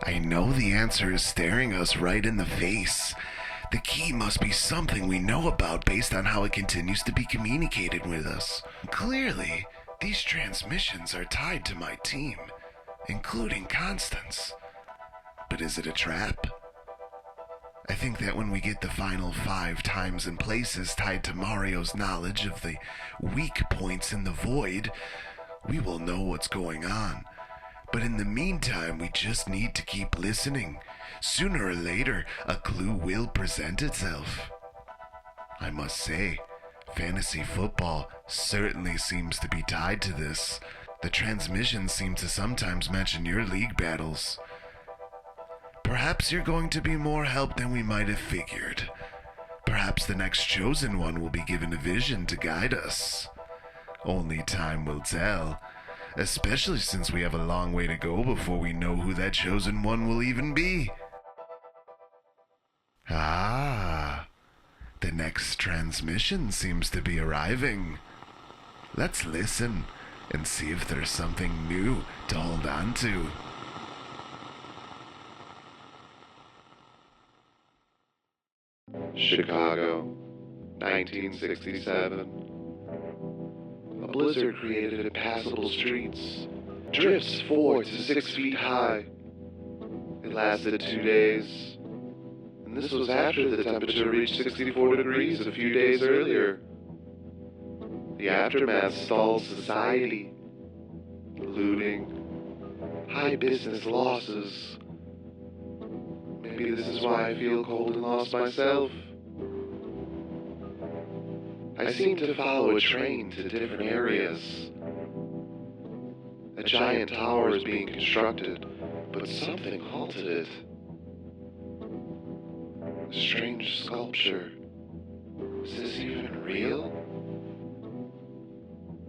I know the answer is staring us right in the face. The key must be something we know about based on how it continues to be communicated with us. Clearly, these transmissions are tied to my team, including Constance. But is it a trap? I think that when we get the final 5 times and places tied to Mario's knowledge of the weak points in the void, we will know what's going on. But in the meantime, we just need to keep listening. Sooner or later, a clue will present itself. I must say, fantasy football certainly seems to be tied to this. The transmissions seem to sometimes mention your league battles. Perhaps you're going to be more help than we might have figured. Perhaps the next chosen one will be given a vision to guide us. Only time will tell, especially since we have a long way to go before we know who that chosen one will even be. Ah, the next transmission seems to be arriving. Let's listen and see if there's something new to hold on to. Chicago, 1967. A blizzard created impassable streets, drifts 4 to 6 feet high. It lasted 2 days, and this was after the temperature reached 64 degrees a few days earlier. The aftermath stalled society, looting, high business losses. Maybe this is why I feel cold and lost myself. I seem to follow a train to different areas. A giant tower is being constructed, but something halted it. A strange sculpture. Is this even real?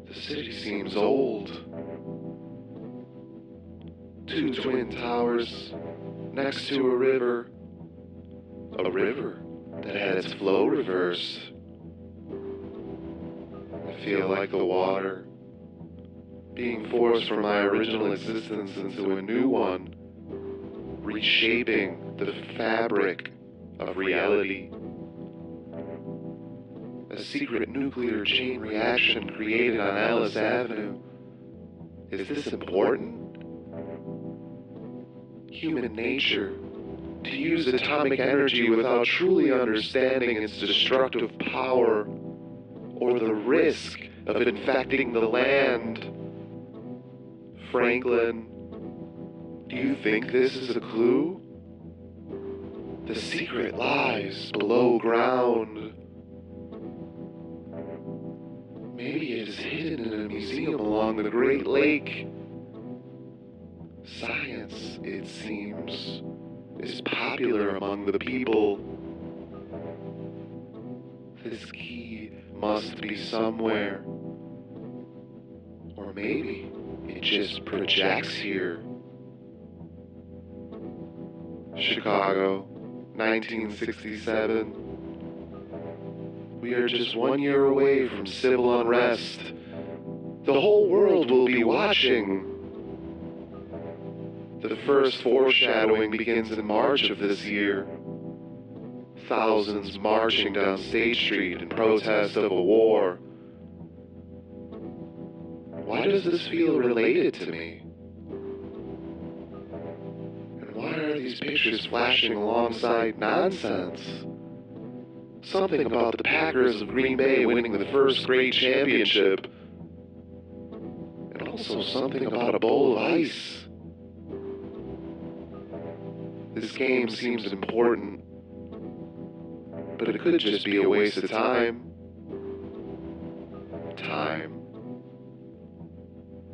The city seems old. 2 twin towers next to a river that had its flow reversed. I feel like the water, being forced from my original existence into a new one, reshaping the fabric of reality. A secret nuclear chain reaction created on Ellis Avenue. Is this important? Human nature, to use atomic energy without truly understanding its destructive power, or the risk of infecting the land. Franklin, do you think this is a clue? The secret lies below ground. Maybe it is hidden in a museum along the Great Lake. Science, it seems, is popular among the people. This key must be somewhere. Or maybe it just projects here. Chicago, 1967. We are just 1 year away from civil unrest. The whole world will be watching. The first foreshadowing begins in March of this year. Thousands marching down State Street in protest of a war. Why does this feel related to me? And why are these pictures flashing alongside nonsense? Something about the Packers of Green Bay winning the first great championship. And also something about a bowl of ice. This game seems important, but it could just be a waste of time. Time.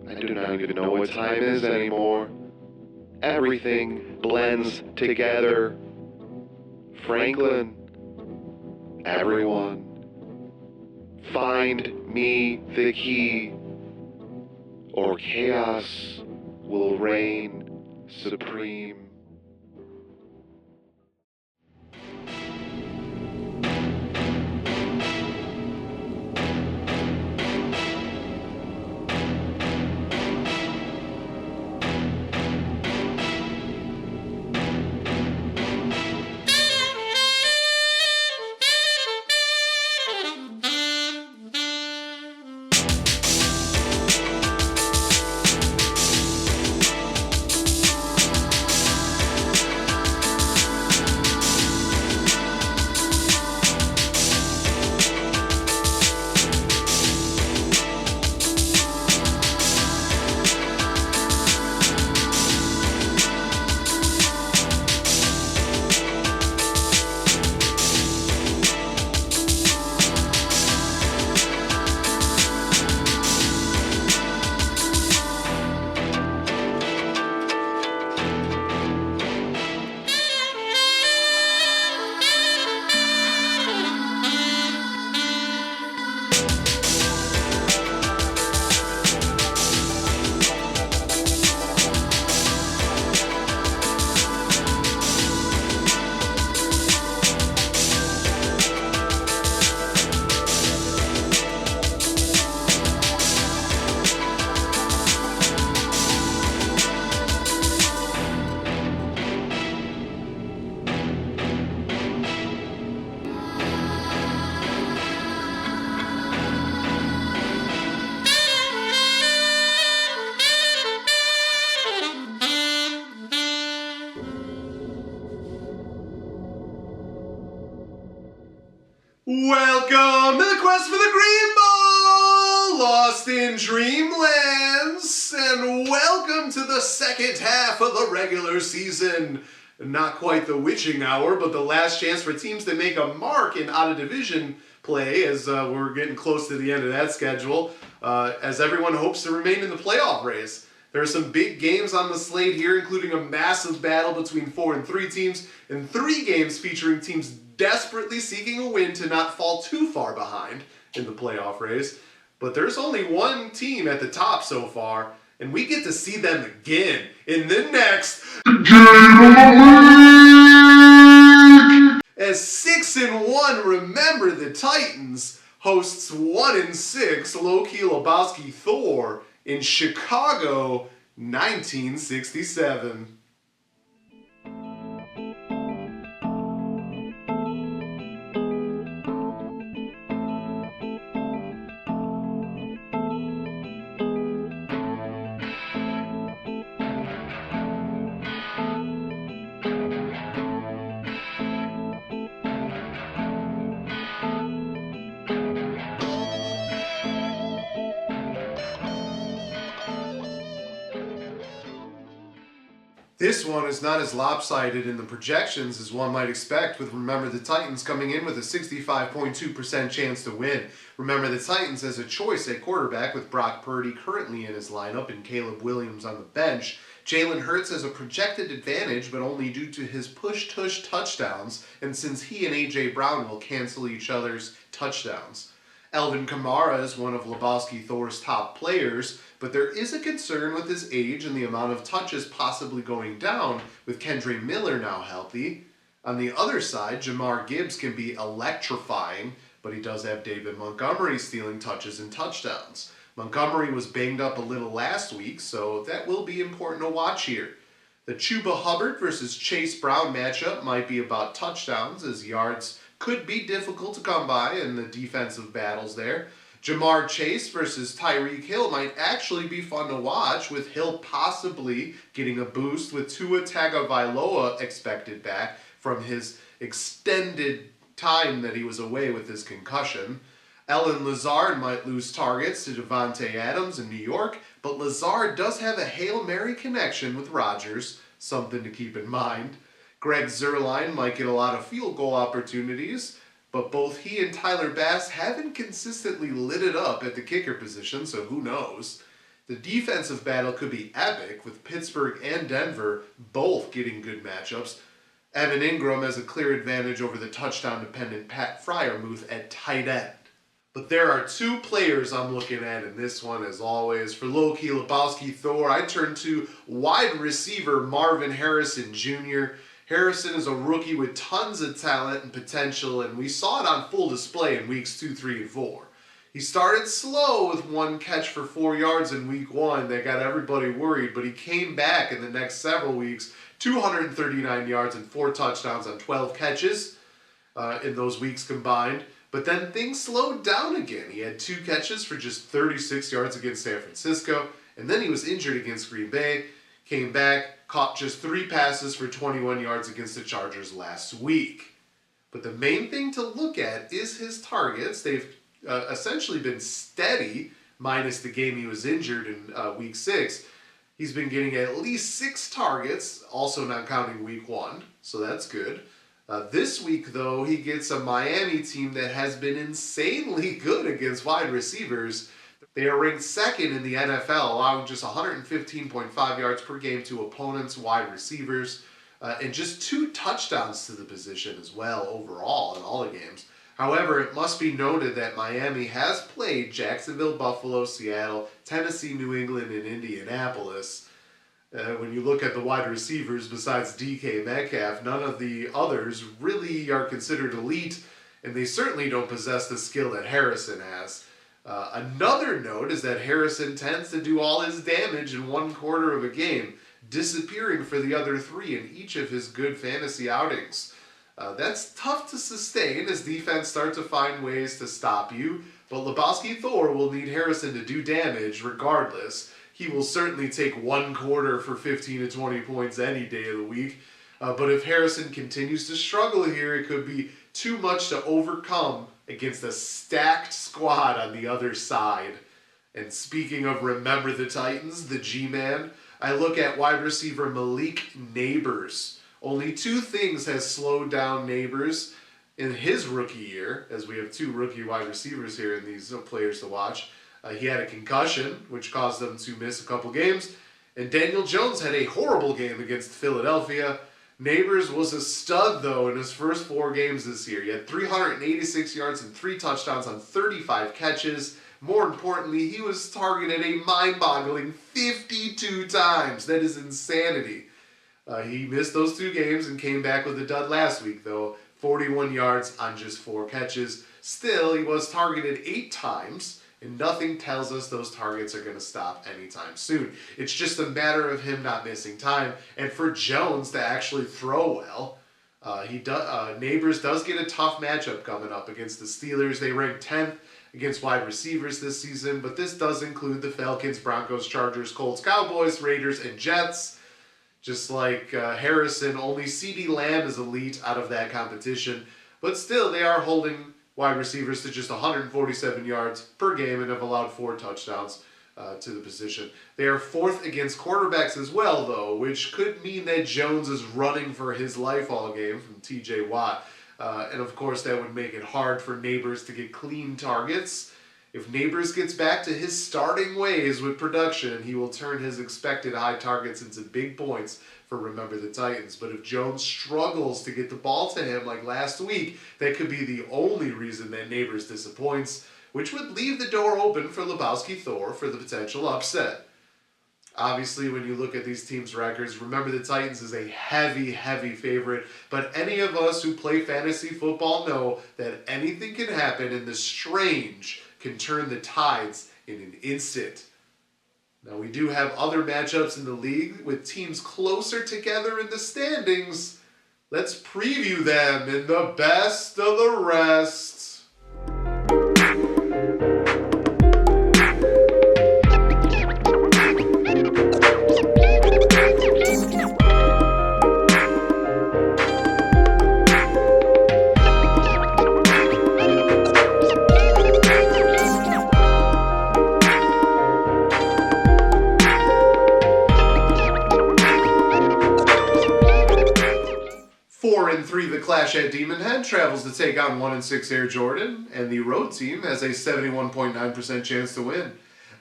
I do not even know what time is anymore. Everything blends together. Franklin, everyone, find me the key, or chaos will reign supreme. Welcome to the quest for the Green Ball, lost in dreamlands, and welcome to the second half of the regular season. Not quite the witching hour, but the last chance for teams to make a mark in out-of-division play as we're getting close to the end of that schedule, as everyone hopes to remain in the playoff race. There are some big games on the slate here, including a massive battle between 4 and 3 teams, and 3 games featuring teams desperately seeking a win to not fall too far behind in the playoff race. But there's only one team at the top so far, and we get to see them again in the next game. As 6-1, remember the Titans hosts 1-6 low-key Lebowski Thor in Chicago, 1967. This one is not as lopsided in the projections as one might expect, with Remember the Titans coming in with a 65.2% chance to win. Remember the Titans has a choice at quarterback with Brock Purdy currently in his lineup and Caleb Williams on the bench. Jalen Hurts has a projected advantage, but only due to his push-tush touchdowns, and since he and A.J. Brown will cancel each other's touchdowns. Alvin Kamara is one of Lebowski Thor's top players, but there is a concern with his age and the amount of touches possibly going down with Kendre Miller now healthy. On the other side, Jahmyr Gibbs can be electrifying, but he does have David Montgomery stealing touches and touchdowns. Montgomery was banged up a little last week, so that will be important to watch here. The Chuba Hubbard versus Chase Brown matchup might be about touchdowns, as yards could be difficult to come by in the defensive battles there. Jamar Chase versus Tyreek Hill might actually be fun to watch, with Hill possibly getting a boost with Tua Tagovailoa expected back from his extended time that he was away with his concussion. Ellen Lazard might lose targets to Devontae Adams in New York, but Lazard does have a Hail Mary connection with Rodgers, something to keep in mind. Greg Zuerlein might get a lot of field goal opportunities, but both he and Tyler Bass haven't consistently lit it up at the kicker position, so who knows. The defensive battle could be epic, with Pittsburgh and Denver both getting good matchups. Evan Ingram has a clear advantage over the touchdown-dependent Pat Freiermuth at tight end. But there are 2 players I'm looking at in this one, as always. For low-key Lebowski Thor, I turn to wide receiver Marvin Harrison Jr. Harrison is a rookie with tons of talent and potential, and we saw it on full display in weeks 2, 3, and 4. He started slow with 1 catch for 4 yards in week 1 that got everybody worried, but he came back in the next several weeks, 239 yards and 4 touchdowns on 12 catches in those weeks combined. But then things slowed down again. He had 2 catches for just 36 yards against San Francisco, and then he was injured against Green Bay, came back, caught just 3 passes for 21 yards against the Chargers last week. But the main thing to look at is his targets. They've essentially been steady, minus the game he was injured in week 6. He's been getting at least 6 targets, also not counting week 1, so that's good. This week, though, he gets a Miami team that has been insanely good against wide receivers. They are ranked 2nd in the NFL, allowing just 115.5 yards per game to opponents' wide receivers, and just 2 touchdowns to the position as well overall in all the games. However, it must be noted that Miami has played Jacksonville, Buffalo, Seattle, Tennessee, New England, and Indianapolis. When you look at the wide receivers, besides DK Metcalf, none of the others really are considered elite, and they certainly don't possess the skill that Harrison has. Another note is that Harrison tends to do all his damage in 1 quarter of a game, disappearing for the other 3 in each of his good fantasy outings. That's tough to sustain as defense start to find ways to stop you, but Lebowski Thor will need Harrison to do damage regardless. He will certainly take 1 quarter for 15 to 20 points any day of the week. But if Harrison continues to struggle here, it could be too much to overcome against a stacked squad on the other side. And speaking of remember the Titans, the G-Man, I look at wide receiver Malik Neighbors. Only two things has slowed down Neighbors in his rookie year, as we have two rookie wide receivers here in these players to watch. He had a concussion, which caused them to miss a couple games. And Daniel Jones had a horrible game against Philadelphia. Neighbors was a stud, though, in his first 4 games this year. He had 386 yards and 3 touchdowns on 35 catches. More importantly, he was targeted a mind-boggling 52 times. That is insanity. He missed those 2 games and came back with a dud last week, though. 41 yards on just 4 catches. Still, he was targeted 8 times, and nothing tells us those targets are going to stop anytime soon. It's just a matter of him not missing time, and for Jones to actually throw well. Neighbors does get a tough matchup coming up against the Steelers. They rank 10th against wide receivers this season, but this does include the Falcons, Broncos, Chargers, Colts, Cowboys, Raiders, and Jets. Just like Harrison, only CeeDee Lamb is elite out of that competition, but still they are holding wide receivers to just 147 yards per game and have allowed 4 touchdowns to the position. They are 4th against quarterbacks as well, though, which could mean that Jones is running for his life all game from TJ Watt. And of course, that would make it hard for Neighbors to get clean targets. If Neighbors gets back to his starting ways with production, he will turn his expected high targets into big points for Remember the Titans. But if Jones struggles to get the ball to him like last week, that could be the only reason that Neighbors disappoints, which would leave the door open for Lebowski Thor for the potential upset. Obviously, when you look at these teams' records, Remember the Titans is a heavy, heavy favorite. But any of us who play fantasy football know that anything can happen, and the strange can turn the tides in an instant. Now, we do have other matchups in the league with teams closer together in the standings. Let's preview them in the best of the rest. The Clash at Demon Head travels to take on 1-6 Air Jordan, and the road team has a 71.9% chance to win.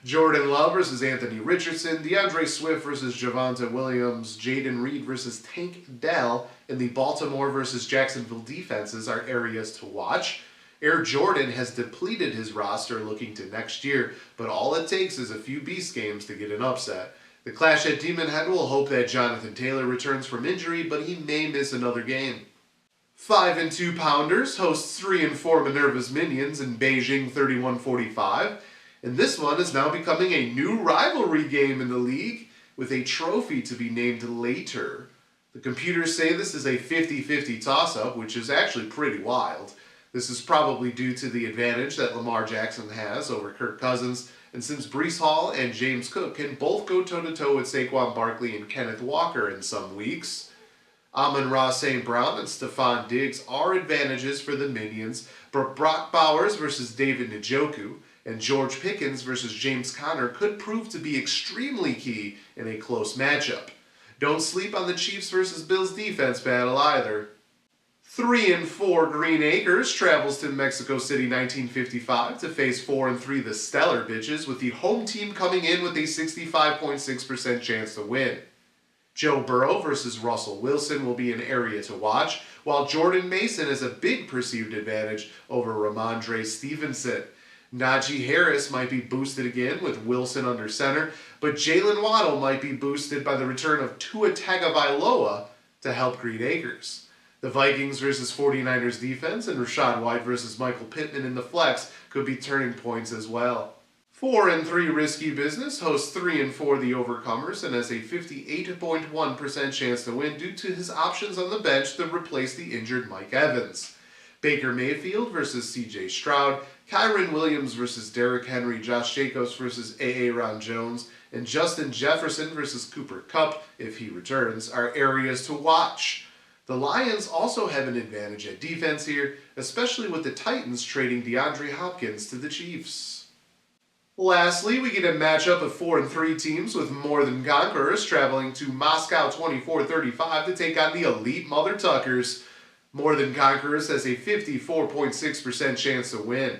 Jordan Love versus Anthony Richardson, DeAndre Swift versus Javonte Williams, Jaden Reed versus Tank Dell, and the Baltimore versus Jacksonville defenses are areas to watch. Air Jordan has depleted his roster looking to next year, but all it takes is a few Beast games to get an upset. The Clash at Demon Head will hope that Jonathan Taylor returns from injury, but he may miss another game. 5-2 Pounders hosts 3-4 Minerva's Minions in Beijing 31-45, and this one is now becoming a new rivalry game in the league with a trophy to be named later. The computers say this is a 50-50 toss-up, which is actually pretty wild. This is probably due to the advantage that Lamar Jackson has over Kirk Cousins, and since Breece Hall and James Cook can both go toe-to-toe with Saquon Barkley and Kenneth Walker in some weeks, Amon-Ra St. Brown and Stephon Diggs are advantages for the Minions, but Brock Bowers versus David Njoku and George Pickens versus James Conner could prove to be extremely key in a close matchup. Don't sleep on the Chiefs versus Bills defense battle either. 3-4 Green Acres travels to Mexico City 1955 to face 4-3 the Stellar Bitches, with the home team coming in with a 65.6% chance to win. Joe Burrow versus Russell Wilson will be an area to watch, while Jordan Mason has a big perceived advantage over Ramondre Stevenson. Najee Harris might be boosted again with Wilson under center, but Jalen Waddle might be boosted by the return of Tua Tagovailoa to help Green Acres. The Vikings versus 49ers defense and Rachaad White versus Michael Pittman in the flex could be turning points as well. 4-3 Risky Business hosts 3-4 the Overcomers and has a 58.1% chance to win due to his options on the bench to replace the injured Mike Evans. Baker Mayfield versus CJ Stroud, Kyron Williams versus Derrick Henry, Josh Jacobs versus Aaron Jones, and Justin Jefferson versus Cooper Kupp, if he returns, are areas to watch. The Lions also have an advantage at defense here, especially with the Titans trading DeAndre Hopkins to the Chiefs. Lastly, we get a matchup of 4-3 teams with More Than Conquerors traveling to Moscow 24-35 to take on the elite Mother Tuckers. More Than Conquerors has a 54.6% chance to win.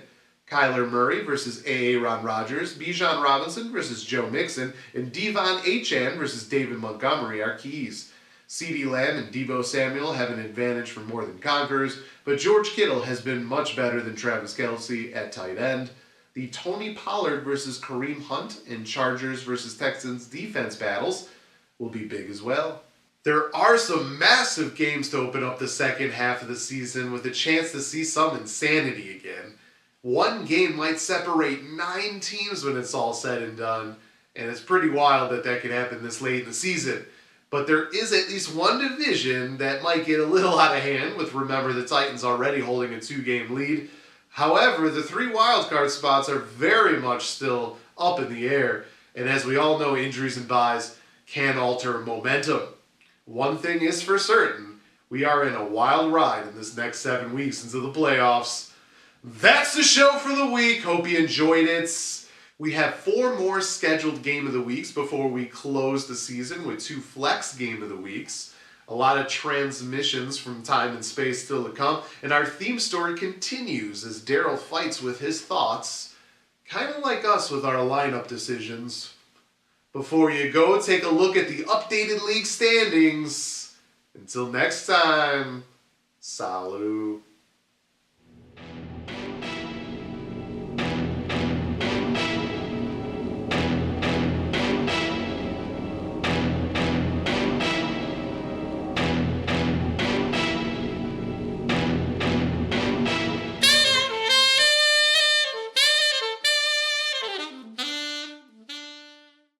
Kyler Murray versus Aaron Rodgers, Bijan Robinson versus Joe Mixon, and Devon Achane versus David Montgomery are keys. CeeDee Lamb and Deebo Samuel have an advantage for More Than Conquerors, but George Kittle has been much better than Travis Kelce at tight end. The Tony Pollard versus Kareem Hunt and Chargers versus Texans defense battles will be big as well. There are some massive games to open up the second half of the season with a chance to see some insanity again. One game might separate 9 teams when it's all said and done, and it's pretty wild that could happen this late in the season. But there is at least one division that might get a little out of hand with, remember, the Titans already holding a 2-game lead. However, the 3 wildcard spots are very much still up in the air, and as we all know, injuries and byes can alter momentum. One thing is for certain, we are in a wild ride in this next 7 weeks into the playoffs. That's the show for the week. Hope you enjoyed it. We have 4 more scheduled Game of the Weeks before we close the season with 2 flex Game of the Weeks. A lot of transmissions from time and space still to come. And our theme story continues as Daryl fights with his thoughts, kind of like us with our lineup decisions. Before you go, take a look at the updated league standings. Until next time, salut.